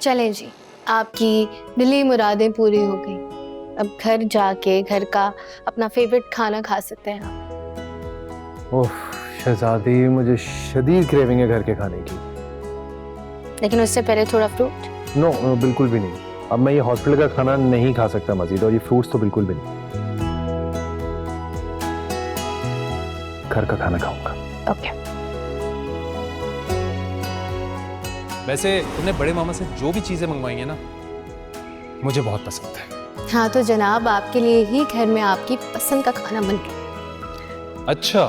चलें जी, आपकी दिली मुरादें पूरी हो गई। अब घर जाके घर का अपना फेवरेट खाना खा सकते हैं आप। ओह शहजादी, मुझे शदीद क्रेविंग है घर के खाने की। लेकिन उससे पहले थोड़ा फ्रूट। नो बिल्कुल भी नहीं। अब मैं ये हॉस्पिटल का खाना नहीं खा सकता मजीद, और ये फ्रूट्स तो बिल्कुल भी नहीं। घर का खाना खाऊंगा। ओके। वैसे तुमने बड़े मामा से जो भी चीजें मंगवाई हैं ना, मुझे बहुत पसंद है। हाँ तो जनाब, आपके लिए ही घर में आपकी पसंद का खाना बन रहा। अच्छा,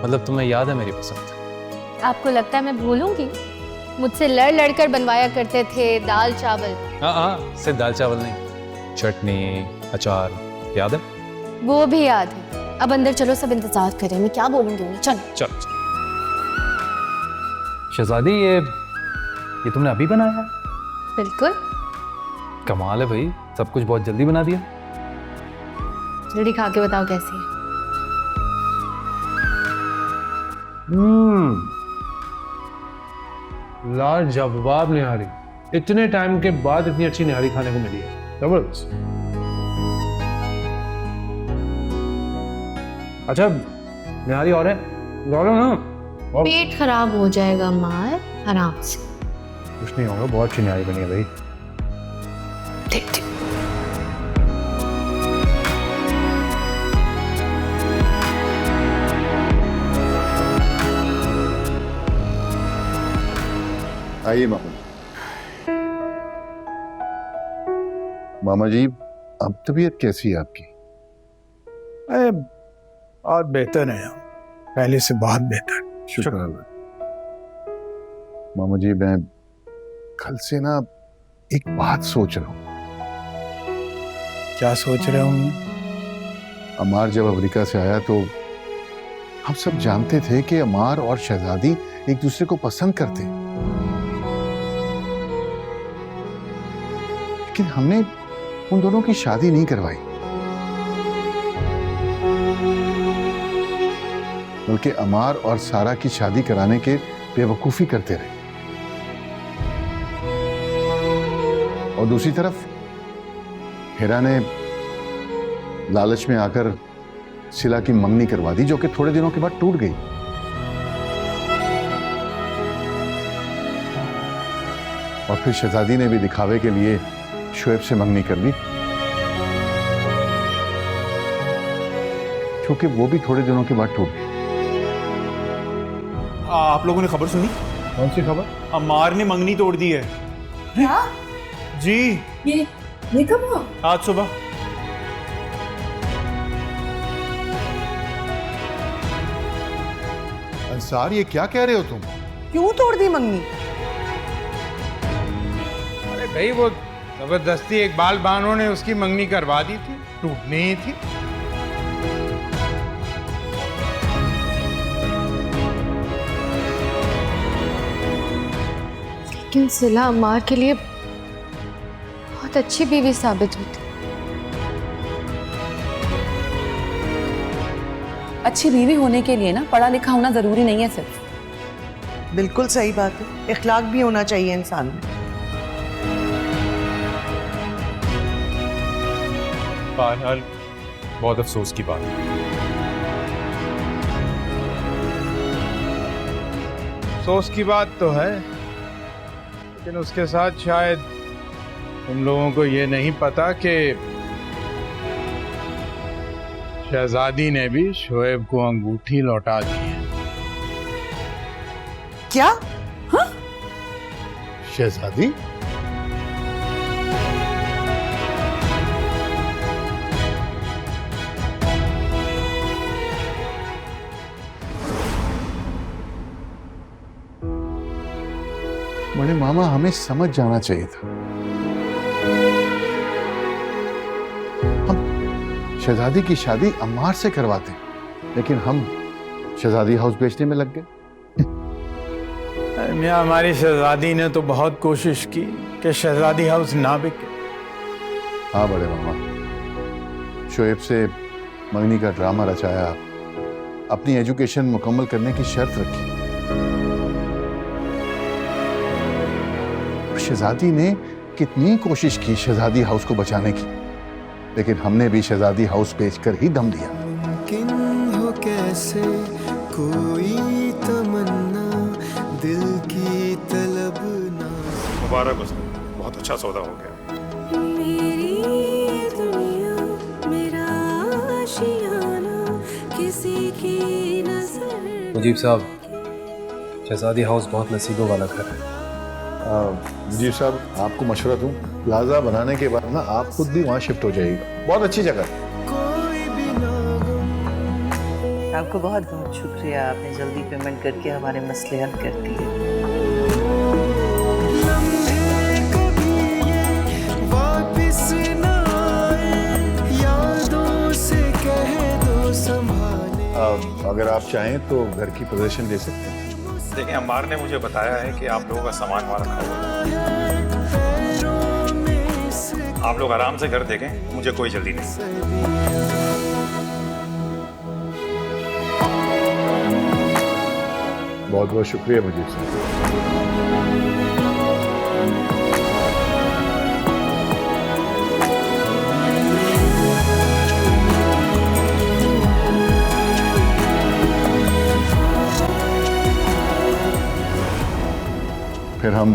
मतलब तुम्हें याद है मेरी पसंद? आपको लगता है मैं भूलूंगी? मुझसे लड़ लड़ कर बनवाया करते थे दाल चावल। हाँ, सिर्फ दाल चावल नहीं, चटनी, अचार, याद है? वो भी याद है। अब अंदर चलो, सब इंतजार करें, मैं क्या बोलूंगी उन्हें। चलो चलो। शहजादी, ये तुमने अभी बनाया है? बिल्कुल। कमाल है भाई, सब कुछ बहुत जल्दी बना दिया। जल्दी खा के बताओ कैसी है। लाजवाब निहारी। इतने टाइम के बाद इतनी अच्छी निहारी खाने को मिली है, जबरदस्त। अच्छा निहारी और है, लो ना। पेट खराब हो जाएगा मार, आराम से। कुछ नहीं होगा, बहुत अच्छी निहारी बनी है भाई। ठीक ठीक। आइए मामा। मामा जी, अब तबीयत कैसी है आपकी? और बेहतर है, पहले से बहुत बेहतर। शुक्र अल्लाह। मामा जी, मैं कल से ना एक बात सोच रहा हूँ। क्या सोच रहे होंगे? अमार जब अमेरिका से आया तो हम सब जानते थे कि अमार और शहजादी एक दूसरे को पसंद करते हैं, लेकिन हमने उन दोनों की शादी नहीं करवाई, बल्कि अमार और सारा की शादी कराने के बेवकूफी करते रहे। और दूसरी तरफ हिरा ने लालच में आकर सिला की मंगनी करवा दी, जो कि थोड़े दिनों के बाद टूट गई। और फिर शहजादी ने भी दिखावे के लिए शोएब से मंगनी कर ली, क्योंकि वो भी थोड़े दिनों के बाद टूट गई। आप लोगों ने खबर सुनी? कौन सी खबर? अमार ने मंगनी तोड़ दी है। क्या? जी, ये कब हुआ? आज सुबह। अंसार, ये क्या कह रहे हो तुम? क्यों तोड़ दी मंगनी? अरे भाई, वो जबरदस्ती इकबाल बानो ने उसकी मंगनी करवा दी थी, टूटनी ही थी। लेकिन सिला अम्मार के लिए बहुत अच्छी बीवी साबित हुई थी। अच्छी बीवी होने के लिए ना पढ़ा लिखा होना जरूरी नहीं है सिर्फ। बिल्कुल सही बात है, इखलाक भी होना चाहिए इंसान में। बहरहाल बहुत अफसोस की बात है। अफसोस की बात तो है, लेकिन उसके साथ शायद तुम लोगों को ये नहीं पता कि शहजादी ने भी शोएब को अंगूठी लौटा दी है। क्या? हाँ? शहजादी? बड़े मामा, हमें समझ जाना चाहिए था। हम शहजादी की शादी अम्मार से करवाते, लेकिन हम शहजादी हाउस बेचने में लग गए। मियां, हमारी शहजादी ने तो बहुत कोशिश की कि शहजादी हाउस ना बिके। हाँ बड़े मामा, शोएब से मंगनी का ड्रामा रचाया, अपनी एजुकेशन मुकम्मल करने की शर्त रखी। शहजादी ने कितनी कोशिश की शहजादी हाउस को बचाने की, लेकिन हमने भी शहजादी हाउस बेचकर ही दम लिया। मुमकिन हो कैसे कोई तमन्ना दिल की तलब ना। मुबारक उसको, बहुत अच्छा सौदा हो गया। मेरी दुनिया मेरा आशियाना किसी की नजर। मुजीब साहब, शहजादी हाउस बहुत नसीबों वाला घर है। जी साहब, आपको मशवरा दूं, प्लाजा बनाने के बाद ना आप खुद भी वहाँ शिफ्ट हो जाइएगा, बहुत अच्छी जगह है। आपको बहुत बहुत शुक्रिया, आपने जल्दी पेमेंट करके हमारे मसले हल कर दिए। अगर आप चाहें तो घर की पोजीशन दे सकते हैं। देखिए, अम्मार ने मुझे बताया है कि आप लोगों का सामान वहाँ रखा हुआ है। आप लोग आराम से घर देखें, मुझे कोई जल्दी नहीं। बहुत बहुत शुक्रिया मुजीब साहब। फिर हम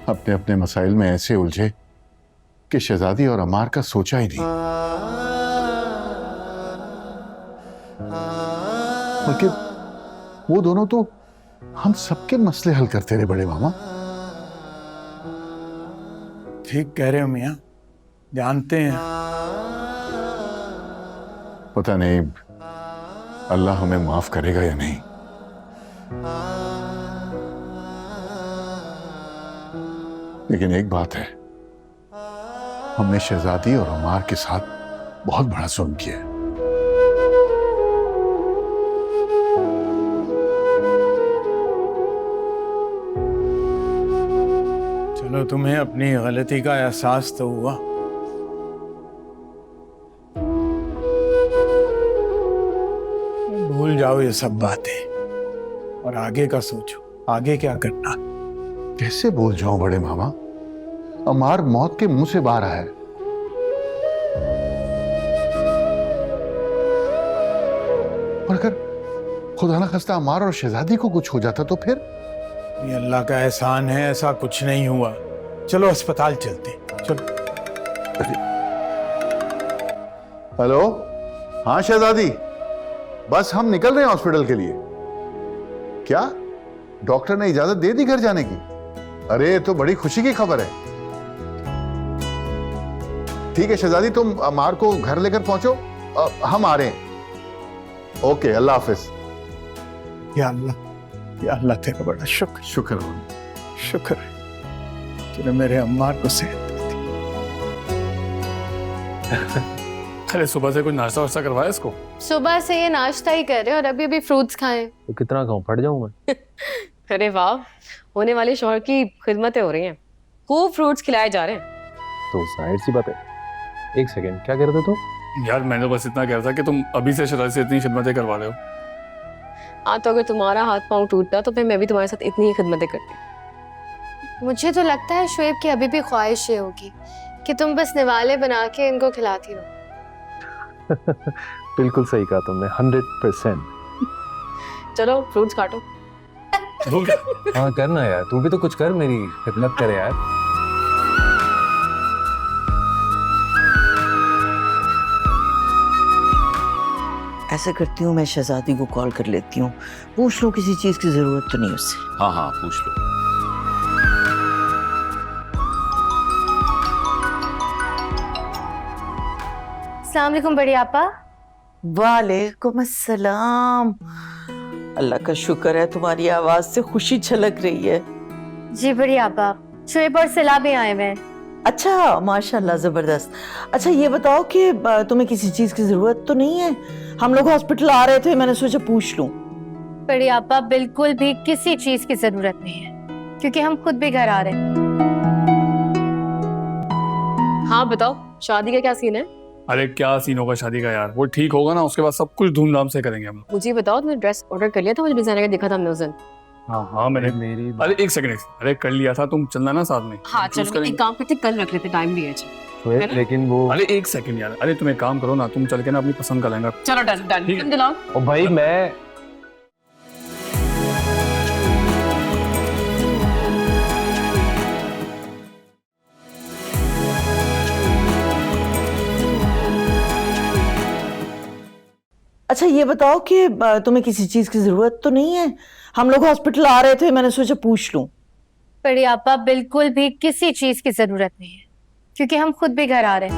अपने अपने मसाइल में ऐसे उलझे कि शहजादी और अमार का सोचा ही नहीं। बल्कि वो दोनों तो हम सबके मसले हल करते रहे बड़े मामा। ठीक कह रहे हो मियाँ, जानते हैं। पता नहीं अल्लाह हमें माफ करेगा या नहीं। लेकिन एक बात है, हमने शहजादी और अमार के साथ बहुत बड़ा जुल्म किया है। चलो, तुम्हें अपनी गलती का एहसास तो हुआ। भूल जाओ ये सब बातें और आगे का सोचो, आगे क्या करना। कैसे भूल जाऊं बड़े मामा, अमार मौत के मुंह से बाहर आया है। और अगर खुदा ना खास्ता अमार और शहजादी को कुछ हो जाता तो फिर? ये अल्लाह का एहसान है, ऐसा कुछ नहीं हुआ। चलो अस्पताल चलते, चलो। हेलो, हाँ शहजादी, बस हम निकल रहे हैं हॉस्पिटल के लिए। क्या डॉक्टर ने इजाजत दे दी घर जाने की? अरे तो बड़ी खुशी की खबर है। ठीक है शहजादी, तुम अमार को घर लेकर पहुंचो, हम आ रहे हैं। ओके, अल्लाह हाफिज। या अल्लाह तेरा बड़ा शुक्र। शुक्र है तूने मेरे अम्मार को सेहत दी। अरे सुबह से कुछ नाश्ता वास्ता करवाया इसको? सुबह से ये नाश्ता ही कर रहे हैं और अभी अभी फ्रूट्स खाएं। तो कितना खाऊं, फट जाऊं मैं? अरे वाह, होने वाले शौहर की खिदमतें हो रही हैं, खूब फ्रूट्स खिलाए जा रहे हैं। तो जाहिर सी बात है। एक सेकंड, क्या कह रहे थे तुम? यार मैंने तो बस इतना कह रहा था कि तुम अभी से शहजादी से इतनी खिदमतें करवा रहे हो। हाँ, तो अगर तुम्हारा हाथ पांव टूटता तो फिर मैं भी तुम्हारे साथ इतनी ही खिदमतें करती। मुझे तो लगता है शुएब की अभी भी ख्वाहिश ये होगी कि तुम बस निवाले बना के इनको खिलाती रहो। बिल्कुल सही कहा तुमने, 100%। चलो फ्रूट्स काटो। हाँ करना यार, तू भी तो कुछ कर, मेरी खिदमत करे यार। ऐसा करती हूँ, मैं शहजादी को कॉल कर लेती हूँ, पूछ लूँ किसी चीज की जरूरत तो नहीं उससे। हाँ हाँ पूछ लो। अस्सलाम वालेकुम बड़ी आपा। वालेकुम अस्सलाम। अल्लाह का शुक्र है तुम्हारी आवाज से खुशी छलक रही है। जी बड़ी आपा, शुएब और सिला भी आए हुए हैं। अच्छा, माशाल्लाह, जबरदस्त। अच्छा ये बताओ कि तुम्हें किसी चीज की जरूरत तो नहीं है? हम लोग हॉस्पिटल आ रहे थे, मैंने सोचा पूछ लूं। बड़ी आपा, बिल्कुल भी किसी चीज की जरूरत नहीं है, क्योंकि हम खुद भी घर आ रहे हैं। हाँ बताओ, शादी का क्या सीन है? अरे क्या सीन होगा शादी का यार, वो ठीक होगा ना, उसके बाद सब कुछ धूमधाम से करेंगे हम लोग। मुझे बताओ, तुमने ड्रेस ऑर्डर कर लिया था? मुझे डिजाइनर का देखा था हमने उस दिन। हाँ मैंने मेरी अरे एक सेकंड, अरे कर लिया था, तुम चलना ना साथ में। हाँ Choose चलो करेंगे। एक काम करते, कल रख लेते, टाइम भी है जी। है ना? लेकिन वो अरे एक सेकंड यार, अरे तुम एक काम करो ना, तुम चल के ना अपनी पसंद का लहंगा। चलो डन डन, ठीक है। तुम दिलाओ। ओ भाई मैं अच्छा ये बताओ कि तुम्हें किसी चीज की जरूरत तो नहीं है? हम लोग हॉस्पिटल आ रहे थे, मैंने सोचा पूछ लूं। बड़ी आपा बिल्कुल भी किसी चीज की जरूरत नहीं है, क्योंकि हम खुद भी घर आ रहे हैं।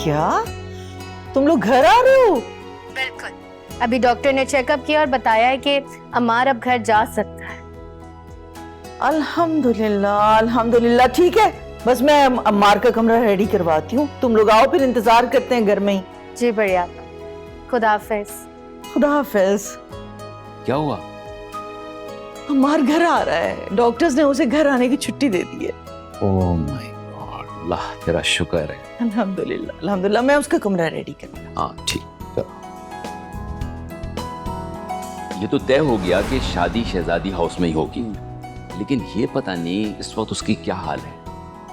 क्या तुम लोग घर आ रहे हो? बिल्कुल, अभी डॉक्टर ने चेकअप किया और बताया है कि अमार अब घर जा सकता है। अल्हम्दुलिल्लाह अल्हम्दुलिल्लाह। ठीक है, बस मैं अम्मार का कमरा रेडी करवाती हूँ, तुम लोग आओ, फिर इंतजार करते हैं घर में ही। जी बढ़िया, खुदा हाफिज। खुदा हाफिज। क्या हुआ? अम्मार घर आ रहा है, डॉक्टर्स ने उसे घर आने की छुट्टी दे दी है। ओह माय गॉड, अल्लाह तेरा शुक्र है। अल्हम्दुलिल्लाह अल्हम्दुलिल्लाह। मैं उसका कमरा रेडी कर। हाँ ठीक, चलो। ये तो तय हो गया कि शादी शहजादी हाउस में ही होगी, लेकिन ये पता नहीं इस वक्त उसकी क्या हाल है।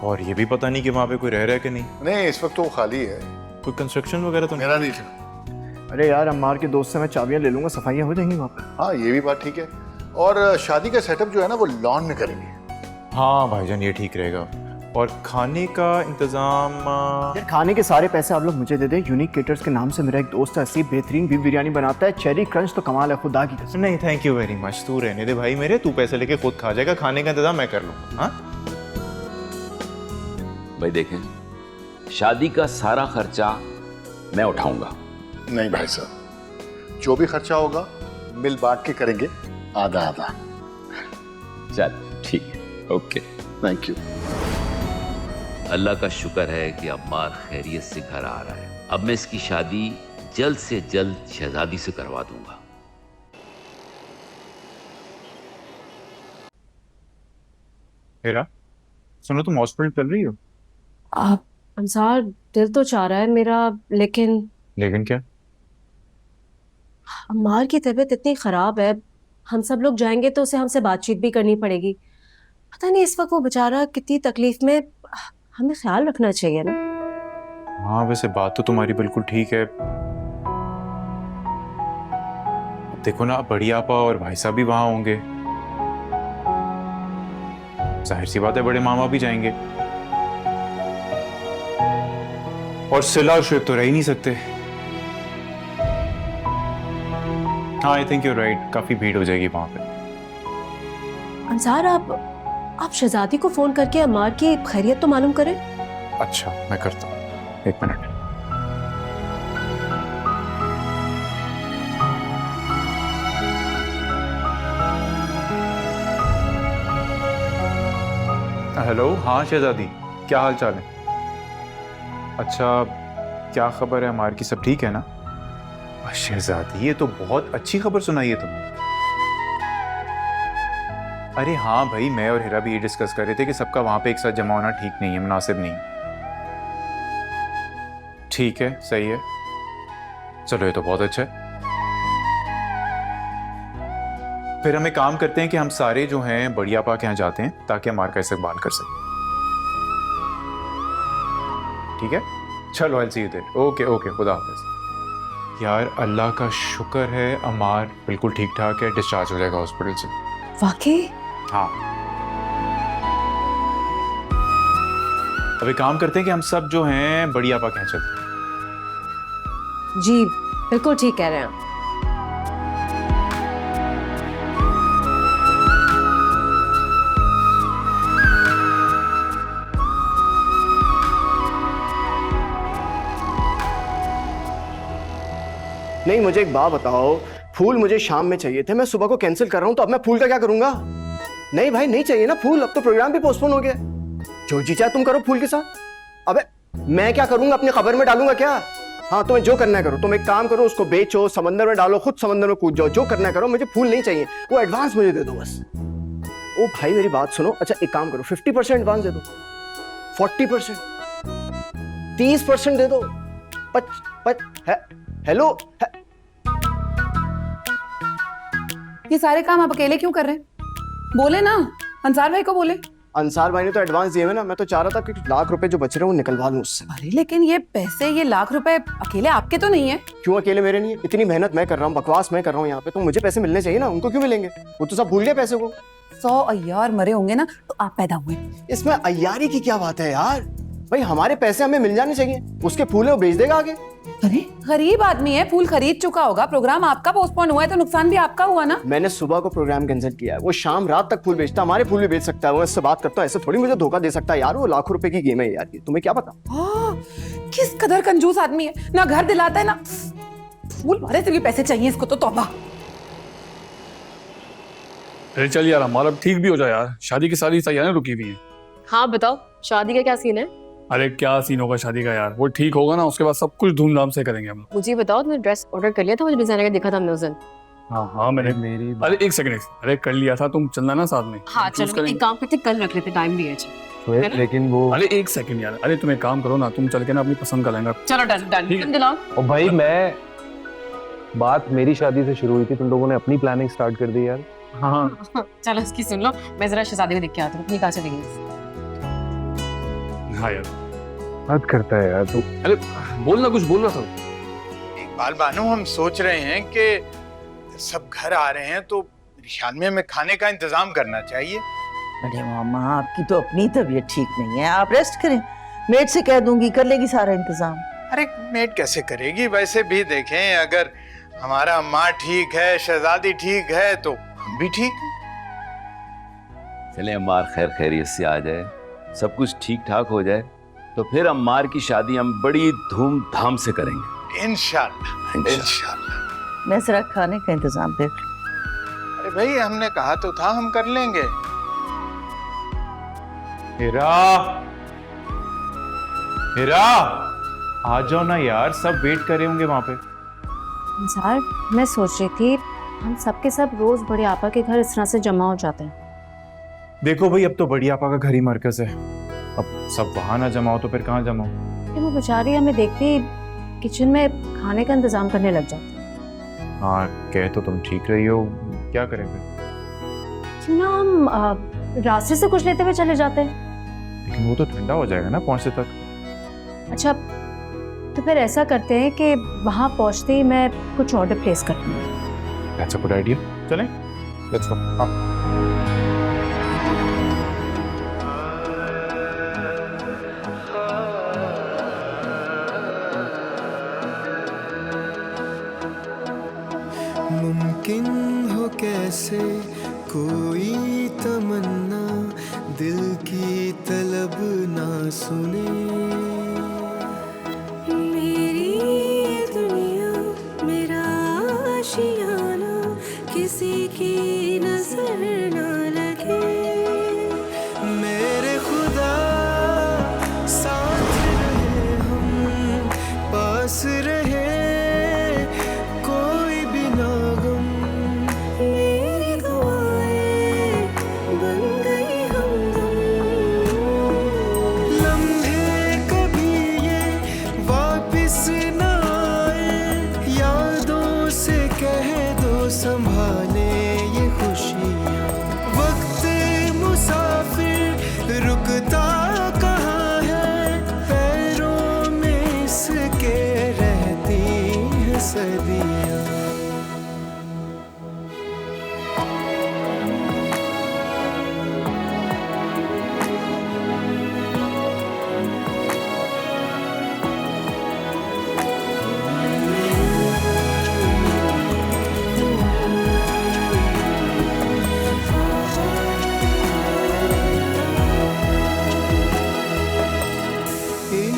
और ये भी पता नहीं कि वहाँ पे कोई रह रहा है कि नहीं। नहीं, इस वक्त तो वो खाली है। कोई कंस्ट्रक्शन वगैरह तो मेरा नहीं था। अरे यार, अम्मार के दोस्त से मैं चाबियां ले लूंगा, सफाइयां हो जाएंगी वहाँ पे। हाँ, ये भी बात ठीक है। और शादी का सेटअप जो है ना, वो लॉन में करेंगे। हाँ भाईजान, ये ठीक रहेगा। और खाने का इंतजाम यार खाने के सारे पैसे आप लोग मुझे दे दें। यूनिक केटर्स के नाम से मेरा एक दोस्त है, असीब, बेहतरीन बीफ बिरयानी बनाता है, चेरी क्रंच तो कमाल है, खुदा की कसम। नहीं, थैंक यू वेरी मच। तू रहने दे भाई मेरे, तू पैसे लेके खुद खा जाएगा, खाने का इंतजाम मैं कर लूँगा। हाँ भाई देखें, शादी का सारा खर्चा मैं उठाऊंगा। नहीं भाई साहब, जो भी खर्चा होगा मिल बांट के करेंगे, आधा आधा। चल ठीक है, ओके। Thank you. अल्लाह का शुक्र है कि अम्मार खैरियत से घर आ रहा है। अब मैं इसकी शादी जल्द से जल्द शहजादी से करवा दूंगा। हेरा, सुनो, तुम हॉस्पिटल चल रही हो? आप अंसार, दिल तो चाह रहा है मेरा, लेकिन क्या? अम्मार की तबीयत इतनी खराब है, हम सब लोग जाएंगे तो उसे हमसे बातचीत भी करनी पड़ेगी। पता नहीं इस वक्त वो बेचारा कितनी तकलीफ में, हमें ख्याल रखना चाहिए ना। हाँ वैसे बात तो तुम्हारी बिल्कुल ठीक है। देखो ना, बड़ी आपा और भाई साहब भी वहां होंगे, जाहिर सी बात है बड़े मामा भी जाएंगे, और सिला और शुएब तो रह ही नहीं सकते। हाँ, आई थिंक यू राइट, काफी भीड़ हो जाएगी वहां पे। अंसार, आप शहजादी को फोन करके अम्मार की खैरियत तो मालूम करें। अच्छा, मैं करता हूँ, एक मिनट। हेलो, हाँ शहजादी, क्या हाल चाल है? अच्छा, क्या खबर है हमारी की, सब ठीक है ना? शहजादी, ये तो बहुत अच्छी खबर सुनाई है तुमने। अरे हाँ भाई, मैं और हिरा भी ये डिस्कस कर रहे थे कि सबका वहां पे एक साथ जमा होना ठीक नहीं है, मुनासिब नहीं। ठीक है, सही है, चलो ये तो बहुत अच्छा है। फिर हम एक काम करते हैं कि हम सारे जो हैं बढ़िया पा के यहाँ जाते हैं, ताकि हमारे का इस्तकबाल कर सकें। ठीक है, चलो, I will see you there. Okay okay, खुदा हाफिज। यार अल्लाह का शुक्र है, अमार बिल्कुल ठीक ठाक है, डिस्चार्ज हो जाएगा हॉस्पिटल से। वाकई? हाँ। अब एक काम करते हैं कि हम सब जो हैं बढ़िया पा के यहाँ चलते हैं। जी बिल्कुल ठीक कह रहे हैं आप। नहीं, मुझे एक बात बताओ, फूल मुझे शाम में चाहिए थे, मैं सुबह को कैंसिल कर रहा हूँ, तो अब मैं फूल का क्या करूंगा? नहीं भाई, नहीं चाहिए ना फूल, अब तो प्रोग्राम भी पोस्टपोन हो गया। जो जी चाहे तुम करो फूल के साथ। अबे मैं क्या करूंगा, अपनी खबर में डालूंगा क्या? हाँ, तुम्हें जो करना है करो, तुम एक काम करो, उसको बेचो, समंदर में डालो, खुद समंदर में कूद जाओ, जो करना है करो, मुझे फूल नहीं चाहिए, वो एडवांस मुझे दे दो बस। ओ भाई मेरी बात सुनो, अच्छा एक काम करो, 50% एडवांस दे दो, 40%, 30% दे दो, हेलो। ये सारे काम आप अकेले क्यों कर रहे हैं? बोले ना, अंसार भाई को बोले। अंसार भाई ने तो एडवांस दिए हुए ना, मैं तो चाह रहा था कि कुछ लाख रुपए जो बच रहे हैं वो निकलवा लूं उससे। अरे लेकिन ये पैसे, ये लाख रुपए अकेले आपके तो नहीं है। क्यों अकेले मेरे नहीं है? इतनी मेहनत मैं कर रहा हूँ, बकवास मैं कर रहा हूँ यहाँ पे, तो मुझे पैसे मिलने चाहिए ना, उनको क्यों मिलेंगे? वो तो सब भूल गए पैसे को। 100 अय्यार मरे होंगे ना तो आप पैदा हुए। इसमें अय्यारी की क्या बात है यार? भाई हमारे पैसे हमें मिल जाने चाहिए, उसके फूल है वो बेच देगा आगे। अरे गरीब आदमी है, फूल खरीद चुका होगा, प्रोग्राम आपका पोस्टपोन हुआ है तो नुकसान भी आपका हुआ ना। मैंने सुबह को प्रोग्राम कैंसिल किया है, वो शाम रात तक फूल बेचता, हमारे फूल भी बेच सकता है। वो इससे बात करता हूँ, ऐसे थोड़ी मुझे धोखा दे सकता है यार। वो लाखों रुपए की गेम है यार, तुम्हें क्या पता? किस कदर कंजूस आदमी है, ना घर दिलाता है ना फूल वाले से भी पैसे चाहिए इसको तो तौबा। अरे चल यार हमारा ठीक भी हो जाए यार, शादी की सारी तैयारियां रुकी हुई हैं। हाँ बताओ, शादी का क्या सीन है? अरे क्या सीन होगा शादी का यार, वो ठीक होगा ना उसके बाद सब कुछ धूमधाम से करेंगे हम लोग। मुझे बताओ, तुमने ड्रेस ऑर्डर कर लिया था? मुझे डिजाइनर का देखा था हमने उस दिन। हाँ मैंने मेरी अरे एक सेकंड, अरे कर लिया था, तुम चलना ना साथ में। हाँ चलो, एक काम करते, कल रख लेते, टाइम भी है। लेकिन वो अरे एक सेकंड यार, अरे तुम एक काम करो ना, तुम चल के ना अपनी पसंद का लहंगा। चलो डन दिलाओ। और भाई मैं, बात मेरी शादी से शुरू हुई थी, तुम लोगों ने अपनी प्लानिंग स्टार्ट कर दी यार। हाँ चलो इसकी सुन लो, मैं जरा शहजादी को देख के आती हूँ। कहाँ चली गई? हाँ यार हद करता है यार तू। अरे बोलना, कुछ बोल रहा था। इकबाल बानू, हम सोच रहे हैं कि सब घर आ रहे हैं तो शामिया में खाने का इंतजाम करना चाहिए। अरे मामा, आपकी तो अपनी तबीयत ठीक नहीं है, आप रेस्ट करें। मेड से कह दूंगी, कर लेगी सारा इंतजाम। अरे मेड कैसे करेगी? वैसे भी देखें, अगर हमारा माँ ठीक है, शहजादी ठीक है तो हम भी ठीक हैं। चले अम्मार खैर खैरियत से आ जाए, सब कुछ ठीक ठाक हो जाए, तो फिर अम्मार की शादी हम बड़ी धूमधाम से करेंगे इंशाल्लाह इंशाल्लाह। मैं जरा खाने का इंतजाम देख लूं। अरे भाई हमने कहा तो था हम कर लेंगे। हीरा, हीरा आ जाओ ना यार, सब वेट कर रहे होंगे वहां पे। अंसार, मैं सोच रही थी हम सबके सब रोज बड़े आपा के घर इस तरह से जमा हो जाते हैं। देखो भाई, अब तो बड़ी आपा का घर ही मरकज है, अब सब वहां ना जमा हो तो फिर कहाँ जमा हो? वो बेचारी हमें देखते ही किचन में खाने का इंतजाम करने लग जाती है। हाँ कह तो तुम ठीक रही हो, क्या करें फिर? क्यों ना हम रास्ते से कुछ लेते हुए चले जाते हैं? लेकिन वो तो ठंडा हो जाएगा ना पहुंचते तक। अच्छा तो फिर ऐसा करते हैं कि वहां पहुंचते ही मैं कुछ ऑर्डर प्लेस करती हूँ। That's a good idea. चलें? Let's go. मुमकिन हो कैसे कोई तमन्ना दिल की तलब ना सुने, मेरी दुनिया मेरा आशियाना किसी की नजर ना लगे, मेरे खुदा साथ रहे हम पास रहे कोई भी ना गम, मेरी दुआएं बन गई हमदम, लम्हे कभी ये वापिस ना आए, यादों से कह दो संभाले ये खुशियाँ, वक्त मुसाफिर रुकता कहाँ है, पैरों में इसके रहती है सदियाँ।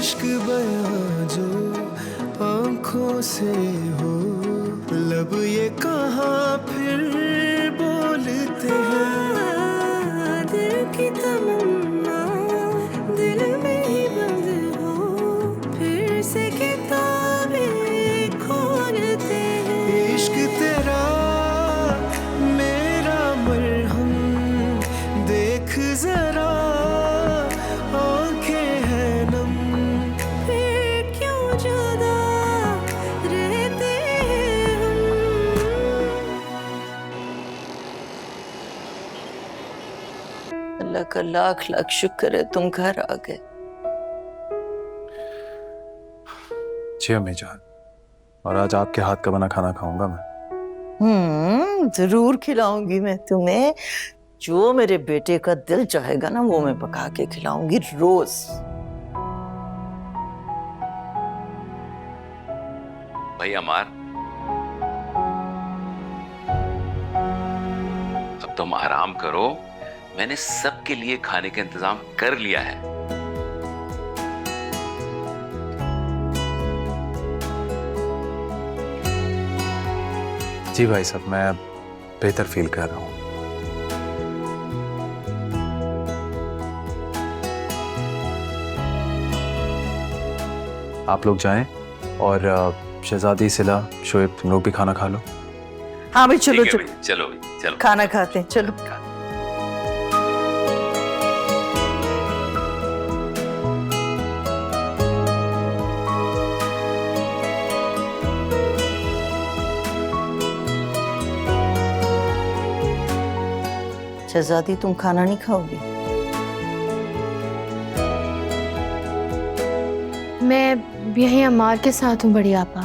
इश्क बयां जो आंखों से हो, लब ये कहाँ फिर बोलते हैं, दिल की तमन्ना दिल में ही बंद हो, फिर से किताबें खोलते हैं, इश्क तेरा मेरा मरहम देख जरा आंखें हैं नम, फिर क्यों ज्यादा रहते अल्लाह का लाख लाख शुक्र है तुम घर आ गए। जी अम्मी जान, और आज आपके हाथ का बना खाना खाऊंगा मैं। जरूर खिलाऊंगी मैं तुम्हें। जो मेरे बेटे का दिल चाहेगा ना वो मैं पका के खिलाऊंगी रोज। भाई अमार, अब तुम आराम करो, मैंने सबके लिए खाने का इंतजाम कर लिया है। जी भाई साहब, मैं बेहतर फील कर रहा हूँ। आप लोग जाएं और शहजादी, सिला, शोएब तुम लोग भी खाना खा लो। हाँ भाई चलो ठीक है चलो भाई, चलो भाई, चलो खाना खाते हैं, चलो। शहजादी तुम खाना नहीं खाओगी? मैं यहीं अम्मार के साथ हूँ बड़ी आपा,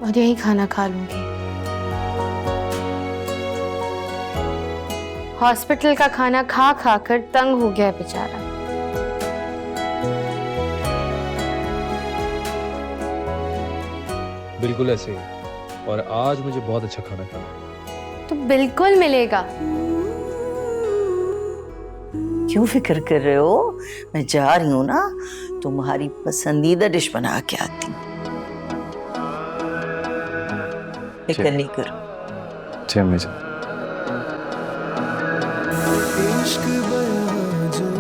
और यहीं खाना खा लूंगी। हॉस्पिटल का खाना खा खा कर तंग हो गया है बेचारा। बिल्कुल ऐसे ही, और आज मुझे बहुत अच्छा खाना खाना है। तो बिल्कुल मिलेगा। क्यों फिक्र कर रहे हो? मैं जा रही हूँ ना, तुम्हारी पसंदीदा डिश बना के आती हूँ। फिक्र नहीं करो। जी अम्मी जान। इश्क बयां जो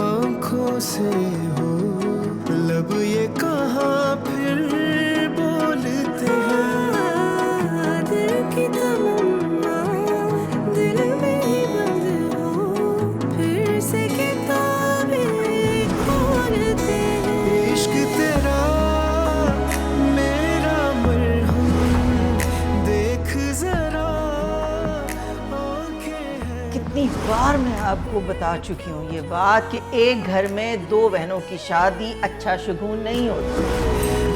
आंखों से हो, लब ये कहाँ फिर बोलते हैं, दिल की तमन्ना दिल में ही बंद हो, फिर से किताबें खोलते हैं। इश्क तेरा मेरा मरहम, देख जरा आंखें हैं। कितनी बार मैं आपको बता चुकी हूँ ये बात कि एक घर में दो बहनों की शादी अच्छा शगुन नहीं होती।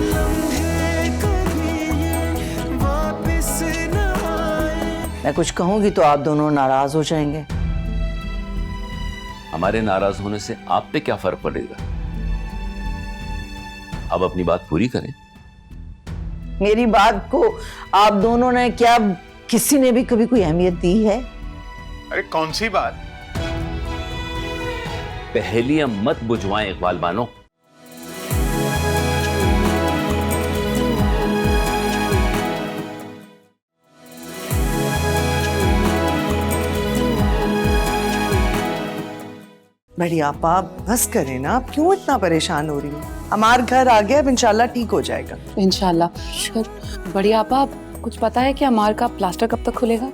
लम्हे कभी ये वापस न आए। मैं कुछ कहूंगी तो आप दोनों नाराज हो जाएंगे। हमारे नाराज होने से आप पे क्या फर्क पड़ेगा? अब अपनी बात पूरी करें। मेरी बात को आप दोनों ने क्या किसी ने भी कभी कोई अहमियत दी है? अरे कौन सी बात? पहेलियां मत बुझवाएं इकबाल बानो। बड़ी आपा बस करें ना, आप क्यों इतना परेशान हो रही हो? हमारे घर आ गया, अब इंशाल्लाह ठीक हो जाएगा। इंशाल्लाह। बड़ी आपा कुछ पता है कि अमार का प्लास्टर कब तक खुलेगा?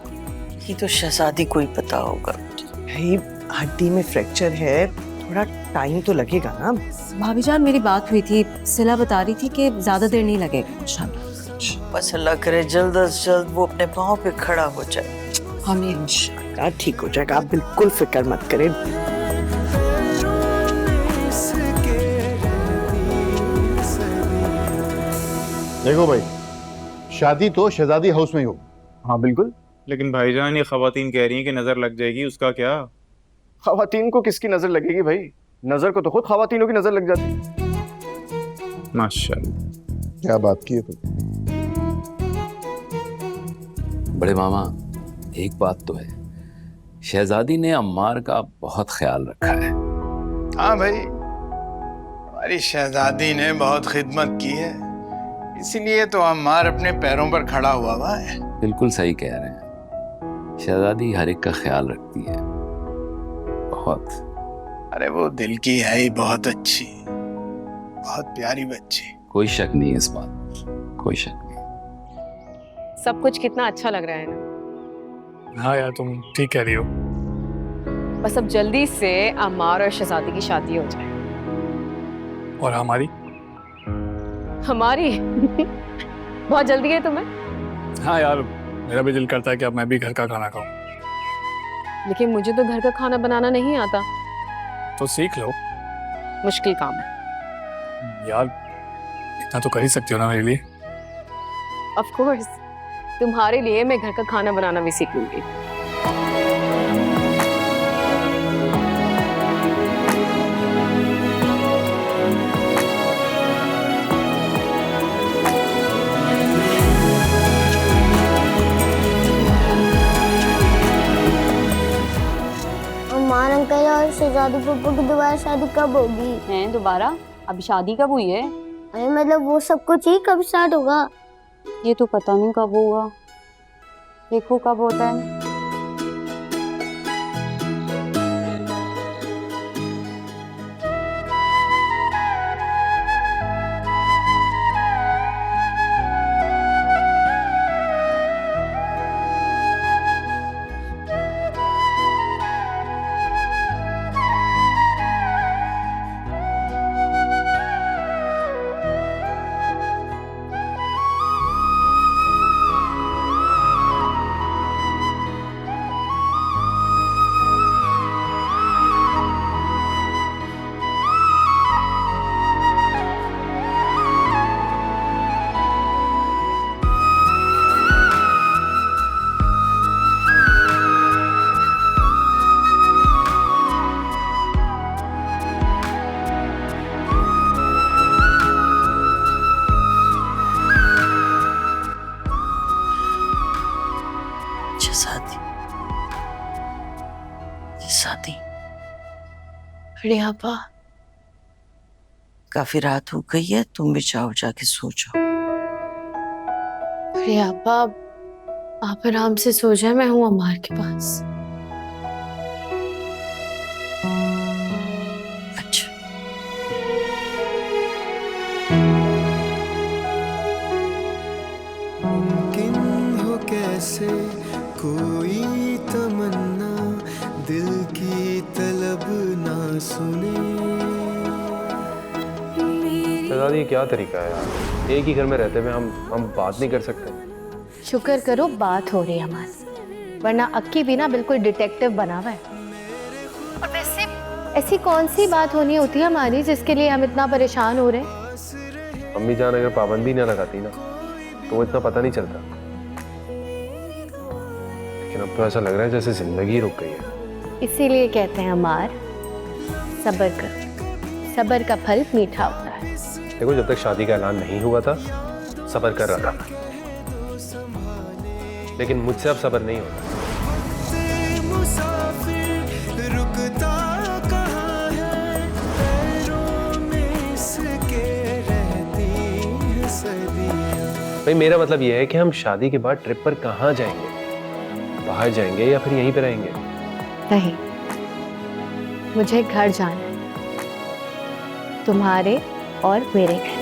ये तो शहजादी को ही पता होगा। भाई हड्डी में फ्रैक्चर है, थोड़ा टाइम तो लगेगा ना। भाभी जान, मेरी बात हुई थी, सिला बता रही थी कि ज्यादा देर नहीं लगेगा इंशाल्लाह। बस अल्लाह करे जल्द से जल्द वो अपने पाँव पे खड़ा हो जाए। हमें इंशाल्लाह ठीक हो जाएगा, आप बिल्कुल फिक्र मत करें। देखो भाई, शादी तो शहजादी हाउस में ही हो। हाँ बिल्कुल, लेकिन भाईजान ये खवातीन कह रही हैं कि नजर लग जाएगी, उसका क्या? खवातीन को किसकी नजर लगेगी भाई? नजर को तो खुद खवातीनों की नजर लग जाती। माशाल्लाह, क्या बात की है तुम? बड़े मामा, एक बात तो है, शहजादी ने अम्मार का बहुत ख्याल रखा है। हाँ भाई, हमारी शहजादी ने बहुत खिदमत की है, इसीलिए तो अम्मार अपने पैरों पर खड़ा हुआ है। बिल्कुल सही कह रहे हैं, शहजादी हर एक का ख्याल रखती है बहुत। अरे वो दिल की है ही बहुत अच्छी, बहुत प्यारी बच्ची। कोई शक नहीं है इस बात, कोई शक नहीं। सब कुछ कितना अच्छा लग रहा है ना। हाँ यार, तुम ठीक कह रही हो। बस अब जल्दी से अमार और शहजादी की शादी हो जाए। और हमारी बहुत जल्दी है तुम्हें? हाँ यार, मेरा भी दिल करता है कि अब मैं भी घर का खाना खाऊं। लेकिन मुझे तो घर का खाना बनाना नहीं आता। तो सीख लो मुश्किल काम है। यार, इतना तो कर ही सकती हो ना मेरे लिए। ऑफ कोर्स, तुम्हारे लिए मैं घर का खाना बनाना भी सीख लूंगी। अम्मार अंकल और शहजादी पप्पू की दोबारा शादी कब होगी? हैं दोबारा? अभी शादी कब हुई है? अरे मतलब वो सब कुछ ही कब स्टार्ट होगा? ये तो पता नहीं कब होगा, देखो कब होता है। शादी अरे आपा, काफी रात हो गई है, तुम भी जाओ, जाके सो जाओ। अरे आपा, आप आराम से सो जाए, मैं हूँ अम्मार के पास। अच्छा। मुमकिन हो कैसे कोई तमन्ना दिल की तलब ना सुने। शहजादी, ये क्या तरीका है यार? एक ही घर में रहते हुए हम बात नहीं कर सकते? शुक्र करो बात हो रही है हमारी, वरना अक्की भी ना बिल्कुल डिटेक्टिव बना हुआ है। और वैसे ऐसी कौन सी बात होनी होती है हमारी जिसके लिए हम इतना परेशान हो रहे हैं? अम्मी जान अगर पाबंदी ना लगाती ना तो वो इतना पता नहीं चलता। लेकिन अब तो ऐसा लग रहा है जैसे जिंदगी रुक गई है। इसीलिए कहते हैं अम्मार, सब्र कर, सब्र का फल मीठा होता है। देखो, जब तक शादी का ऐलान नहीं हुआ था सब्र कर रहा था, लेकिन मुझसे अब सब्र नहीं होता। मुसाफिर रुकता कहाँ है, पैरों में इसके रहती है सदियां। भाई, मेरा मतलब यह है कि हम शादी के बाद ट्रिप पर कहाँ जाएंगे? बाहर जाएंगे या फिर यहीं पे रहेंगे? नहीं, मुझे घर जाना है, तुम्हारे और मेरे घर।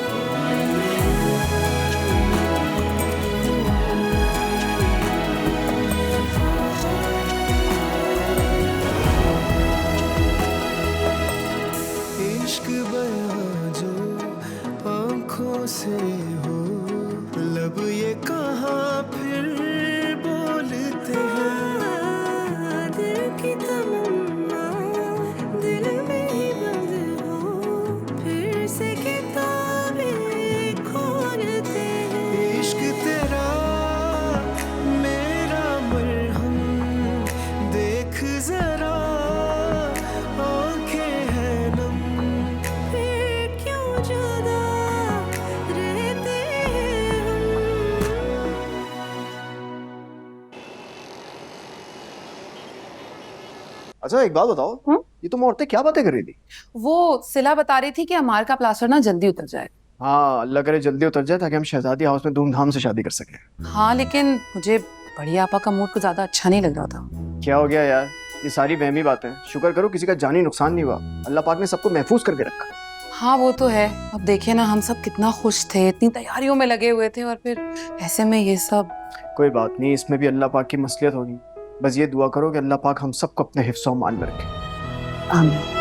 इश्क बयां जो आंखों से हो, लब ये कहाँ फिर बोलते हैं। दिल की तमन्ना दिल में ही बंद हो, फिर से किताबें खोलते हैं। इश्क तेरा मेरा मरहम, देख जरा आंखें हैं नम, फिर क्यों जुदा रहते हैं हम। अच्छा, एक बात बताओ, ये तुम औरतें क्या बातें कर रही थी? वो सिला बता रही थी कि अमार का प्लास्टर ना जल्दी उतर जाए। हाँ, अल्लाह करे जल्दी उतर जाए ताकि हम शहजादी हाउस में धूमधाम से शादी कर सकें। हाँ, लेकिन मुझे बड़ी आपा का मूड कुछ ज्यादा अच्छा नहीं लग रहा था। क्या हो गया यार? ये सारी वहमी बातें। शुक्र करो किसी का जानी नुकसान नहीं हुआ। अल्लाह पाक ने सबको महफूज करके रखा। हाँ, वो तो है। अब देखिए ना, हम सब कितना खुश थे, इतनी तैयारियों में लगे हुए थे, और फिर ऐसे में ये सब। कोई बात नहीं, इसमें भी अल्लाह पाक की मसलियत होगी। बस ये दुआ करो कि अल्लाह पाक हम सबको अपने हिफ्ज़ और अमान में रखे। आमीन।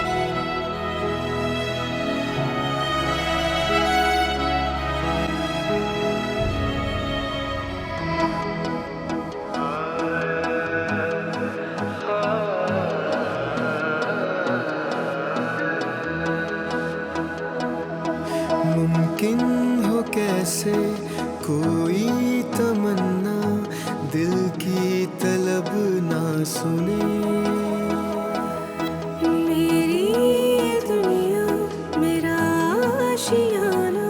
सुने। मेरी दुनिया मेरा आशियाना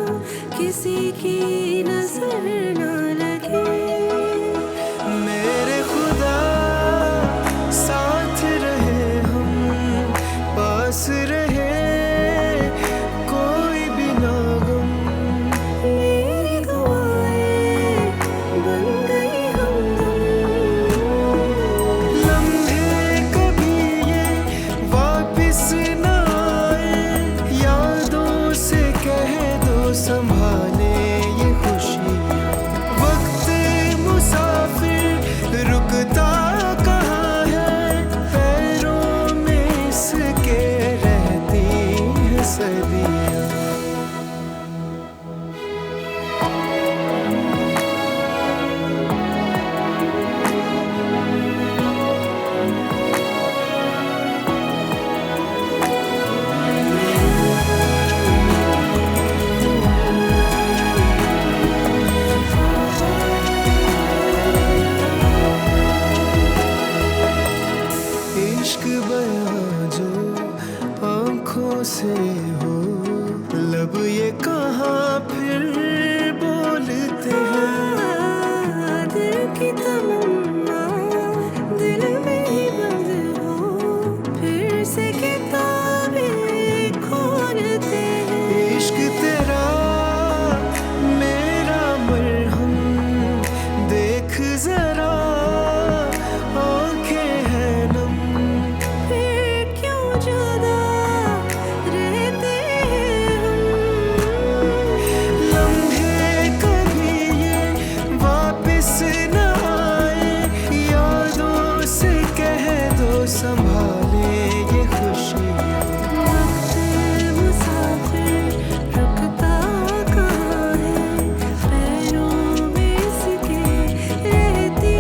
किसी की नजर ना लगे। मेरे खुदा साथ रहे हम पास रहे कोई भी ना गम। मेरी दुआएं बन गई हमदम। लम्हे कभी ये वापिस ना आए यादों से कह दो संभाले ये खुशी। वक्त मुसाफिर रुकता कहाँ है पैरों में इसके रहती है सदियाँ। इश्क बयां जो आंखों से हो लब ये कहाँ फिर बोलते हैं। दिल की तमन्ना दिल में ही बंद हो फिर से किताबें खोलते हैं। इश्क तेरा मेरा मरहम देख जरा आंखें हैं नम। फिर क्यों जुदा रहते हैं हम। लम्हे कभी ये वापिस न आए यादों से कह दो संभाले ये खुशी। वक्त मुसाफिर रुकता कहाँ है पैरों में इसके रहती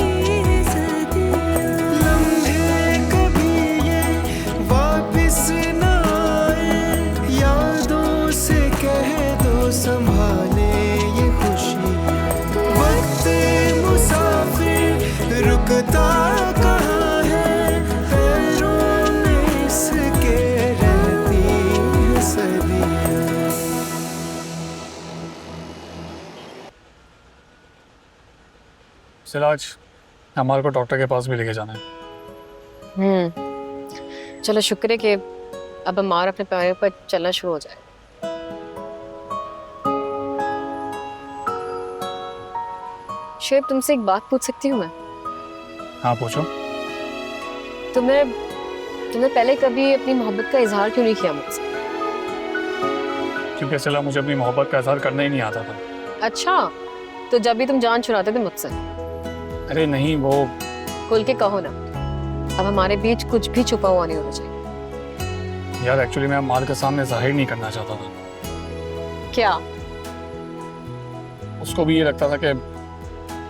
है सदियाँ। लम्हे कभी ये वापिस न आए यादों से कह दो संभाले ये खुशी। वक्त मुसाफिर रुकता कहाँ है पैरों में इसके रहती है सदियाँ। सिराज, हमारे को डॉक्टर के पास भी लेके जाना है। चलो शुक्र है कि अब अम्मार अपने पैरों पर चलना शुरू हो जाए। शुएब, तुमसे एक बात पूछ सकती हूँ मैं? हाँ पूछो। तुमने पहले कभी अपनी मोहब्बत का इजहार क्यों नहीं किया मुझसे? क्योंकि सिला मुझे अपनी मोहब्बत का इजहार करना ही नहीं आता था। अच्छा, तो जब भी तुम जान छुड़ाते थे मुझसे? अरे नहीं, वो खुल के कहो ना, अब हमारे बीच कुछ भी छुपा हुआ नहीं होना चाहिए। यार एक्चुअली मैं अम्मार के सामने जाहिर नहीं करना चाहता था। क्या? उसको भी ये लगता था कि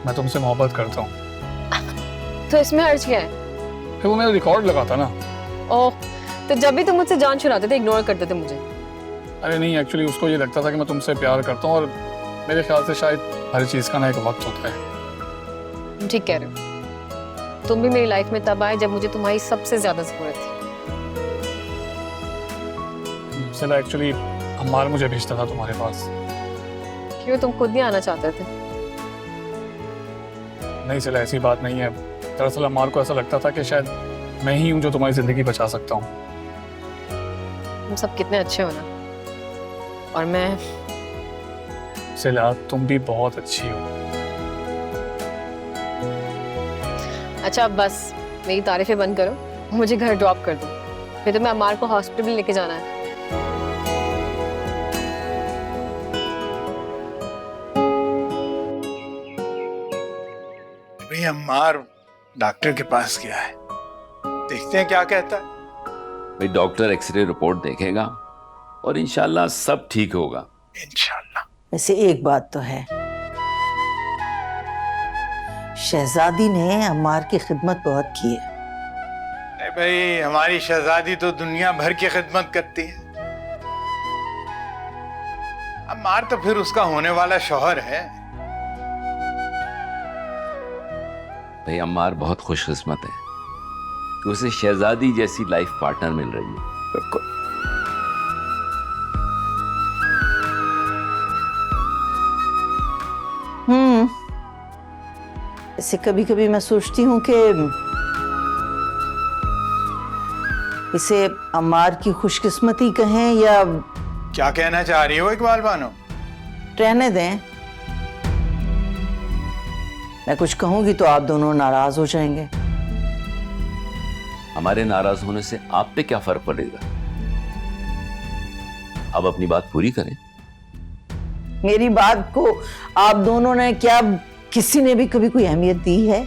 मैं तुमसे मोहब्बत करता हूँ। तो इसमें अर्ज क्या है? फिर वो मेरा रिकॉर्ड लगाता ना। ओह, तो जब भी तुम मुझसे जान छुड़ाते थे इग्नोर करते थे मुझे? अरे नहीं, एक्चुअली उसको ये लगता था कि मैं तुमसे प्यार करता हूँ और मेरे ख्याल से शायद हर चीज़ का ना एक वक्त होता है। ठीक कह रहे हो। तुम भी मेरी लाइफ में तब आए जब मुझे तुम्हारी सबसे ज्यादा जरूरत थी। सिला एक्चुअली अम्मार मुझे भेजता था तुम्हारे पास। क्यों, तुम खुद नहीं आना चाहते थे? नहीं सिला, ऐसी बात नहीं है। दरअसल अम्मार को ऐसा लगता था कि शायद मैं ही हूँ जो तुम्हारी जिंदगी बचा सकता हूँ। तुम सब कितने अच्छे हो ना, और मैं। सिला, तुम भी बहुत अच्छी हो। अच्छा अब बस मेरी तारीफें बंद करो, मुझे घर ड्रॉप कर दो, फिर तो मैं अम्मार को हॉस्पिटल लेके जाना है। अभी अम्मार डॉक्टर के पास गया है, देखते हैं क्या कहता है। भाई डॉक्टर एक्सरे रिपोर्ट देखेगा और इंशाल्लाह सब ठीक होगा। इंशाल्लाह। वैसे एक बात तो है, शहजादी ने अम्मार की खिदमत बहुत की है। नहीं भाई, हमारी शहजादी तो दुनिया भर की खिदमत करती है। अम्मार तो फिर उसका होने वाला शौहर है। भाई अम्मार बहुत खुशकिस्मत है, कि उसे शहजादी जैसी लाइफ पार्टनर मिल रही है। ऐसे कभी कभी मैं सोचती हूँ कि इसे अम्मार की खुशकिस्मती कहें या क्या कहना चाह रही हो इकबाल बानो? रहने दें। मैं कुछ कहूंगी तो आप दोनों नाराज हो जाएंगे। हमारे नाराज होने से आप पे क्या फर्क पड़ेगा? अब अपनी बात पूरी करें। मेरी बात को आप दोनों ने क्या किसी ने भी कभी कोई अहमियत दी है?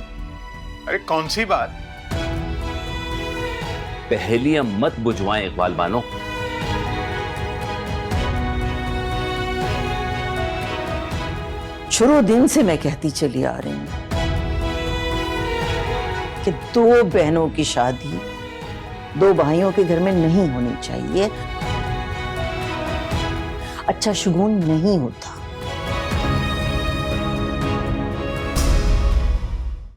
अरे कौन सी बात? पहेलियां मत बुझवाएं इकबाल बानो। शुरू दिन से मैं कहती चली आ रही हूं कि दो बहनों की शादी दो भाइयों के घर में नहीं होनी चाहिए, अच्छा शुगुन नहीं होता।